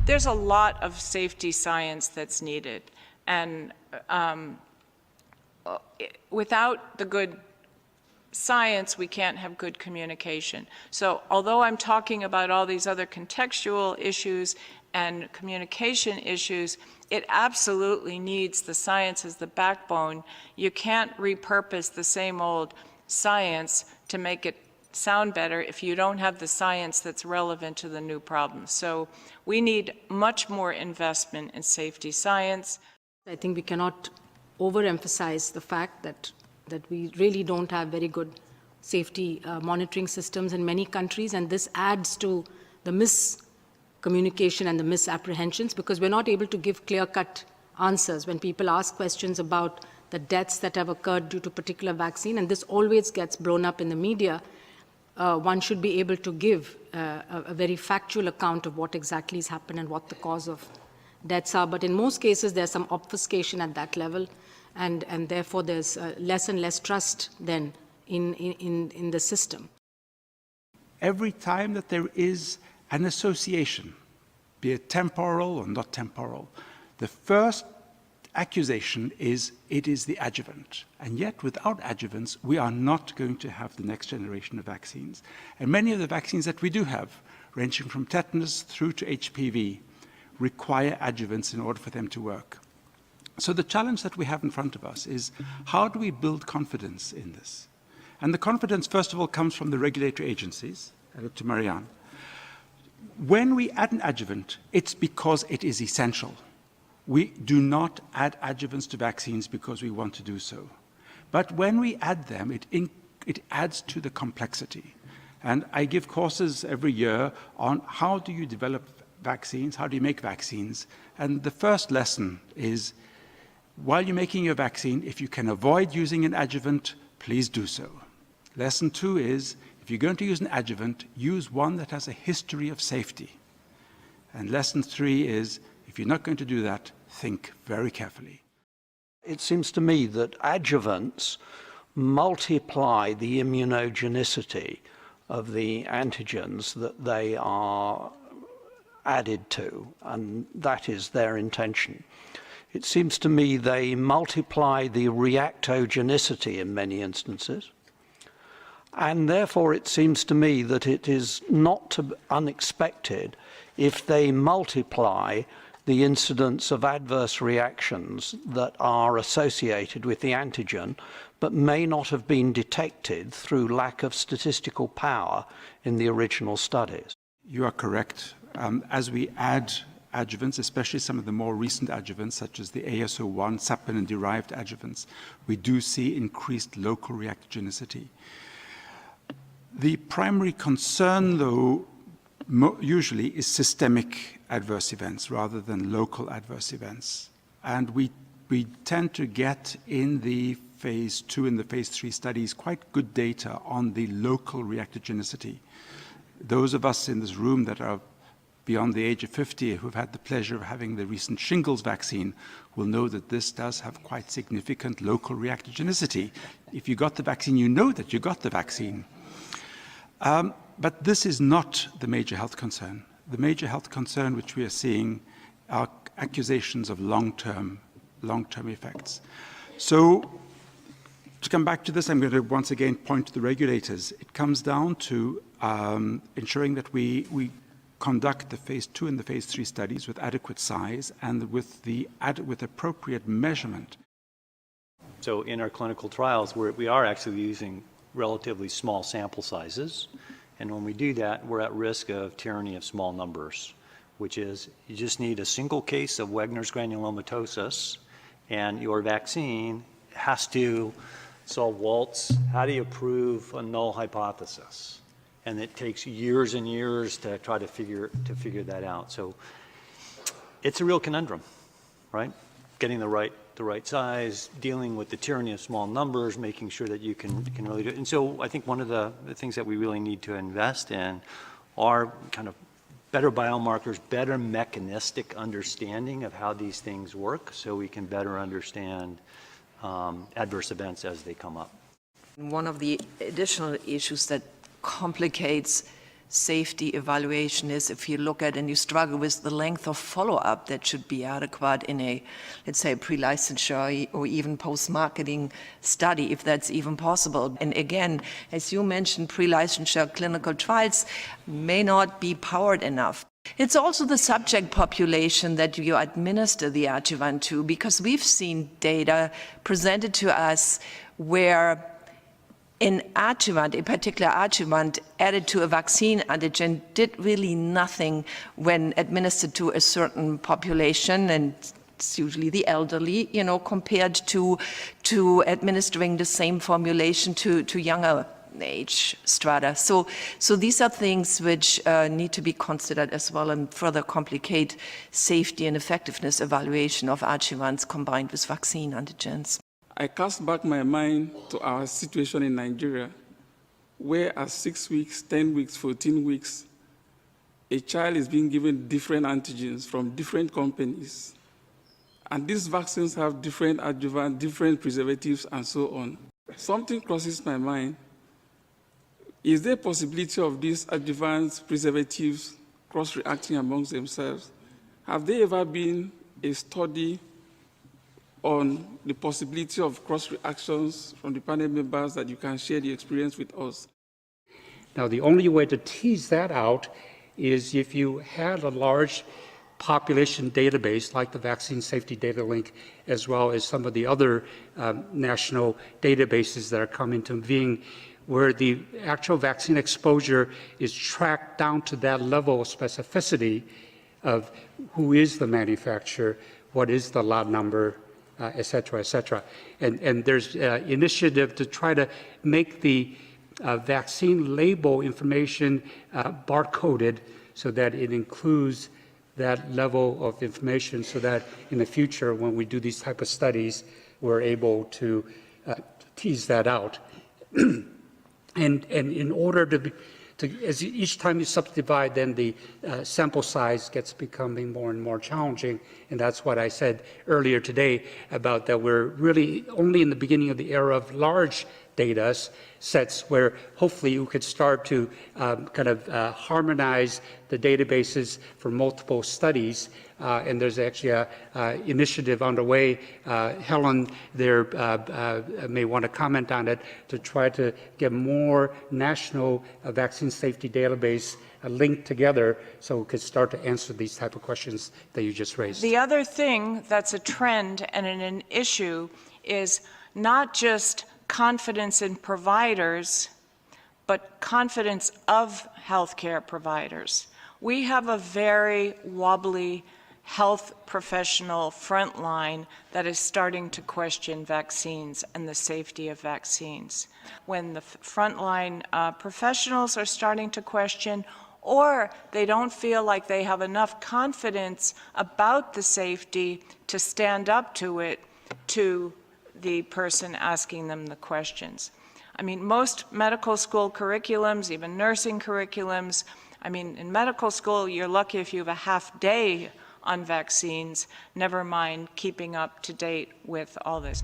There's a lot of safety science that's needed, and without the good science, we can't have good communication. So although I'm talking about all these other contextual issues and communication issues, it absolutely needs the science as the backbone. You can't repurpose the same old science to make it sound better if you don't have the science that's relevant to the new problems. So we need much more investment in safety science. I think we cannot overemphasize the fact that we really don't have very good safety monitoring systems in many countries, and this adds to the miscommunication and the misapprehensions, because we're not able to give clear-cut answers when people ask questions about the deaths that have occurred due to a particular vaccine, and this always gets blown up in the media. One should be able to give a very factual account of what exactly has happened and what the cause of deaths are. But in most cases, there's some obfuscation at that level, and therefore there's less and less trust then in the system. Every time that there is an association, be it temporal or not temporal, the first accusation is it is the adjuvant. And yet, without adjuvants, we are not going to have the next generation of vaccines. And many of the vaccines that we do have, ranging from tetanus through to HPV, require adjuvants in order for them to work. So the challenge that we have in front of us is, how do we build confidence in this? And the confidence, first of all, comes from the regulatory agencies. I look to Marianne. When we add an adjuvant, it's because it is essential. We do not add adjuvants to vaccines because we want to do so. But when we add them, it adds to the complexity. And I give courses every year on how do you develop vaccines, how do you make vaccines. And the first lesson is, while you're making your vaccine, if you can avoid using an adjuvant, please do so. Lesson 2 is, if you're going to use an adjuvant, use one that has a history of safety. And lesson 3 is, if you're not going to do that, think very carefully. It seems to me that adjuvants multiply the immunogenicity of the antigens that they are added to, and that is their intention. It seems to me they multiply the reactogenicity in many instances, and therefore it seems to me that it is not unexpected if they multiply the incidence of adverse reactions that are associated with the antigen, but may not have been detected through lack of statistical power in the original studies. You are correct. As we add adjuvants, especially some of the more recent adjuvants, such as the AS01, sapinin-derived adjuvants, we do see increased local reactogenicity. The primary concern, though, usually is systemic adverse events rather than local adverse events. And we tend to get in the phase 2 and the phase 3 studies quite good data on the local reactogenicity. Those of us in this room that are beyond the age of 50 who've had the pleasure of having the recent shingles vaccine will know that this does have quite significant local reactogenicity. If you got the vaccine, you know that you got the vaccine. But this is not the major health concern. The major health concern which we are seeing are accusations of long-term effects. So to come back to this, I'm going to once again point to the regulators. It comes down to ensuring that we conduct the phase 2 and the phase 3 studies with adequate size and with appropriate measurement. So in our clinical trials, we are actually using relatively small sample sizes. And when we do that, we're at risk of tyranny of small numbers, which is you just need a single case of Wegener's granulomatosis, and your vaccine has to solve Walt's. How do you prove a null hypothesis? And it takes years and years to try to figure that out. So it's a real conundrum, right? Getting the right size, dealing with the tyranny of small numbers, making sure that you can really do it. And so I think one of the things that we really need to invest in are kind of better biomarkers, better mechanistic understanding of how these things work so we can better understand adverse events as they come up. One of the additional issues that complicates safety evaluation is, if you look at and you struggle with the length of follow-up that should be adequate in a, let's say, pre-licensure or even post-marketing study, if that's even possible. And again, as you mentioned, pre-licensure clinical trials may not be powered enough. It's also the subject population that you administer the adjuvant to, because we've seen data presented to us where an adjuvant, a particular adjuvant added to a vaccine antigen did really nothing when administered to a certain population, and it's usually the elderly, you know, compared to administering the same formulation to younger age strata. So these are things which need to be considered as well and further complicate safety and effectiveness evaluation of adjuvants combined with vaccine antigens. I cast back my mind to our situation in Nigeria, where at 6 weeks, 10 weeks, 14 weeks, a child is being given different antigens from different companies. And these vaccines have different adjuvants, different preservatives, and so on. Something crosses my mind. Is there a possibility of these adjuvants, preservatives, cross-reacting amongst themselves? Have there ever been a study on the possibility of cross-reactions from the panel members that you can share the experience with us? Now, the only way to tease that out is if you had a large population database like the Vaccine Safety Data Link, as well as some of the other national databases that are coming to being, where the actual vaccine exposure is tracked down to that level of specificity of who is the manufacturer, what is the lot number, et cetera, et cetera. And there's initiative to try to make the vaccine label information barcoded so that it includes that level of information, so that in the future, when we do these type of studies, we're able to tease that out. And in order to as each time you subdivide, then the sample size gets becoming more and more challenging. And that's what I said earlier today about that we're really only in the beginning of the era of large data sets where hopefully you could start to harmonize the databases for multiple studies. And there's actually an initiative underway. Helen there may want to comment on it, to try to get more national vaccine safety database linked together so we could start to answer these type of questions that you just raised. The other thing that's a trend and an issue is not just confidence in providers, but confidence of healthcare providers. We have a very wobbly health professional frontline that is starting to question vaccines and the safety of vaccines. When the frontline professionals are starting to question, or they don't feel like they have enough confidence about the safety to stand up to it, to the person asking them the questions. I mean, most medical school curriculums, even nursing curriculums, I mean, in medical school, you're lucky if you have a half day on vaccines, never mind keeping up to date with all this.